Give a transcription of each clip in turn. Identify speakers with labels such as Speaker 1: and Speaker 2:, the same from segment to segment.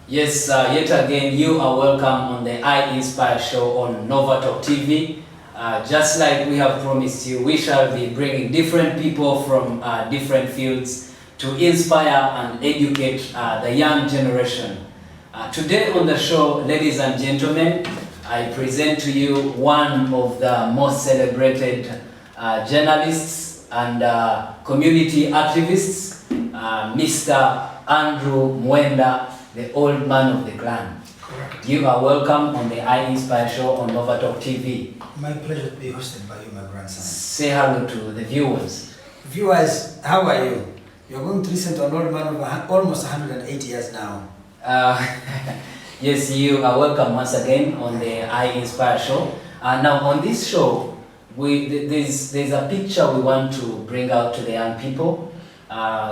Speaker 1: Yes, yet again, you are welcome on the I Inspire show on Nova Talk TV. Just like we have promised you, we shall be bringing different people from different fields to inspire and educate the young generation. Today on the show, ladies and gentlemen, I present to you one of the most celebrated journalists and community activists, Mr. Andrew Mwenda, the old man of the clan.
Speaker 2: Correct.
Speaker 1: You are welcome on the I Inspire show on Nova Talk TV.
Speaker 2: My pleasure to be hosted by you, my grandson.
Speaker 1: Say hello to the viewers.
Speaker 2: Viewers, how are you? You're going to listen to an old man of almost 180 years now.
Speaker 1: Yes, you are welcome once again on the I Inspire show. Now on this show, there's a picture we want to bring out to the young people.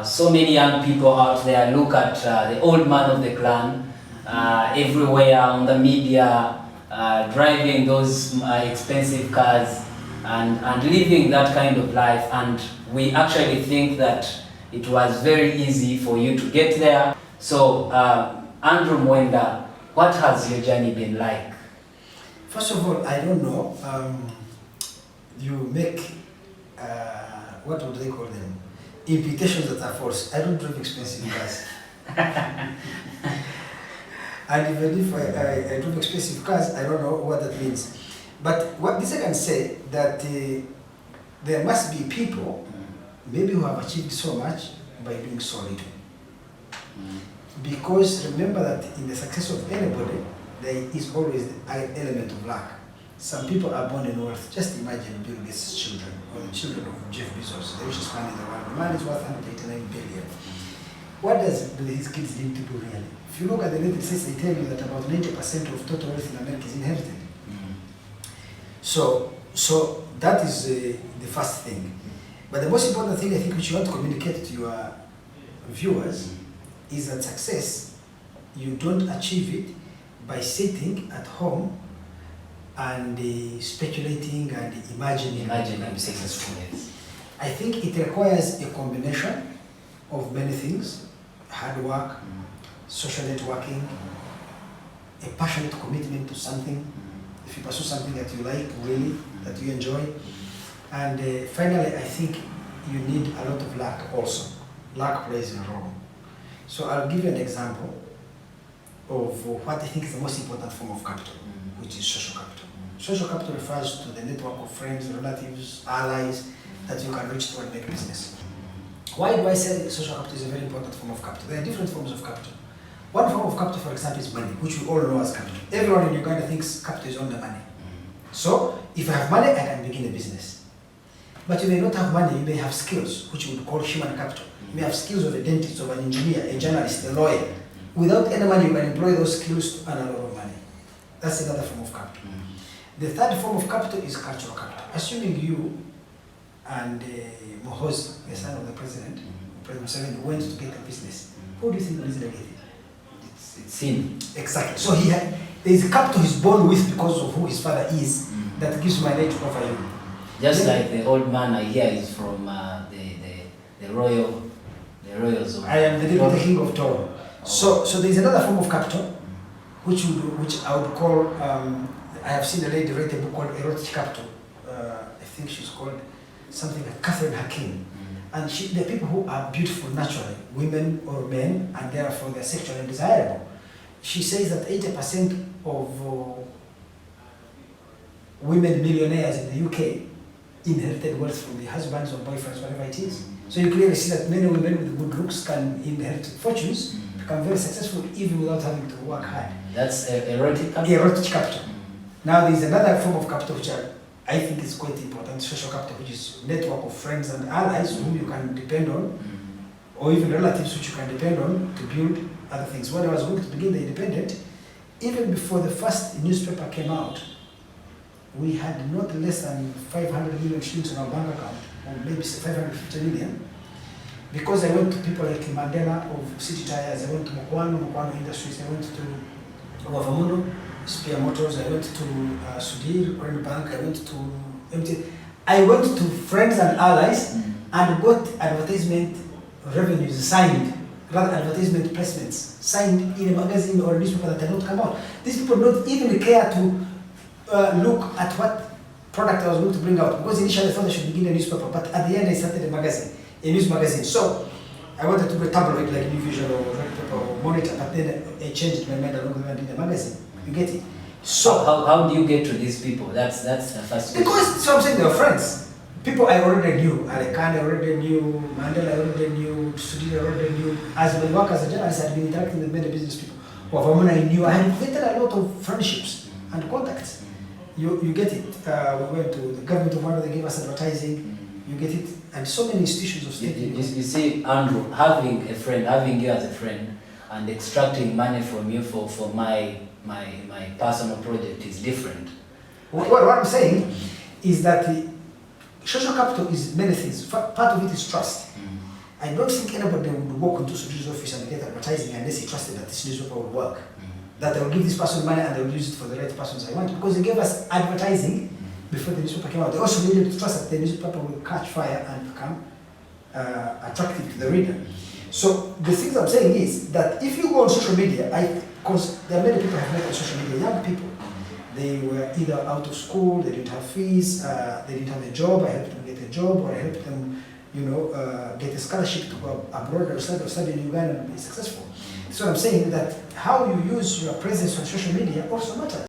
Speaker 1: So many young people out there look at the old man of the clan everywhere on the media, driving those expensive cars and living that kind of life, and we actually think that it was very easy for you to get there. So Andrew Mwenda, what has your journey been like?
Speaker 2: First of all, I don't know. You make, what would they call them? Imputations that are false. I don't drive expensive cars. And even if I drive expensive cars, I don't know what that means. But what this I can say, that there must be people maybe who have achieved so much by doing so little. Because remember that in the success of anybody, there is always an element of luck. Some people are born in wealth. Just imagine Bill Gates' children, or the children of Jeff Bezos, the richest man in the world. The man is worth 189 billion. What do his kids need to do really? If you look at the latest stats, they tell you that about 90% of total wealth in America is inherited. So that is the first thing. But the most important thing I think which you want to communicate to your viewers is that success, you don't achieve it by sitting at home and speculating and imagining
Speaker 1: I'm successful. Yes.
Speaker 2: I think it requires a combination of many things: hard work, social networking, a passionate commitment to something. If you pursue something that you like, really, that you enjoy. And finally, I think you need a lot of luck also. Luck plays a role. So I'll give you an example of what I think is the most important form of capital, which is social capital. Social capital refers to the network of friends, relatives, allies that you can reach to and make business. Why do I say social capital is a very important form of capital? There are different forms of capital. One form of capital, for example, is money, which we all know as capital. Everyone in Uganda thinks capital is only money. So if I have money, I can begin a business. But you may not have money, you may have skills, which we would call human capital. You may have skills of a dentist, of an engineer, a journalist, a lawyer. Without any money, you can employ those skills to earn a lot of money. That's another form of capital. The third form of capital is cultural capital. Assuming you and Mohozi, the son of the president, President Museveni, went to get a business, who do you think is related?
Speaker 1: It's him.
Speaker 2: Exactly. So there is a capital he's born with because of who his father is that gives mileage over him.
Speaker 1: Just like the old man I hear is from the royals of
Speaker 2: I am the king of Toro. So there is another form of capital, which I would call. I have seen a lady write a book called Erotic Capital. I think she's called something like Catherine Hakim. And the people who are beautiful naturally, women or men, and therefore they're sexually desirable. She says that 80% of women millionaires in the UK inherited wealth from their husbands or boyfriends, whatever it is. So you clearly see that many women with good looks can inherit fortunes, become very successful even without having to work hard.
Speaker 1: That's erotic capital?
Speaker 2: Erotic capital. Now there is another form of capital which I think is quite important, social capital, which is network of friends and allies whom you can depend on, or even relatives which you can depend on to build other things. When I was going to begin the independent, even before the first newspaper came out, we had not less than 500 million shillings in our bank account, or maybe 550 million, because I went to people like Mandela of City Tires, I went to Mokwano Industries, I went to Wavamuno, Spear Motors, I went to Sudir, Grand Bank, I went to MT. I went to friends and allies and got advertisement revenues signed rather advertisement placements signed in a magazine or a newspaper that cannot come out. These people don't even care to look at what product I was going to bring out, because initially I thought I should begin a newspaper, but at the end I started a magazine, a news magazine. So I wanted to be tabloid like New Vision or Red Pepper or Monitor, but then I changed my mind along the way and did a magazine. You get it? So
Speaker 1: how do you get to these people? That's the first question.
Speaker 2: because, so I'm saying they're friends. People I already knew. Alekan I already knew, Mandela I already knew, Sudhir I already knew. As my work as a journalist, I had been interacting with many business people. Wavamuna I knew. I had invented a lot of friendships and contacts. You get it. We went to the government of Mwenda, they gave us advertising. You get it. And so many institutions of state.
Speaker 1: You see, Andrew, having you as a friend and extracting money from you for my personal project is different.
Speaker 2: What I'm saying is that social capital is many things. Part of it is trust. I don't think anybody would walk into Sudhir's office and get advertising unless he trusted that this newspaper would work. That I will give this person money and they will use it for the right persons I want. Because they gave us advertising before the newspaper came out. They also needed to trust that the newspaper will catch fire and become attractive to the reader. So the things I'm saying is that if you go on social media, because there are many people who have met on social media, young people, they were either out of school, they didn't have fees, they didn't have a job, I helped them get a job, or I helped them, get a scholarship to go abroad or study in Uganda and be successful. So I'm saying that how you use your presence on social media also matters.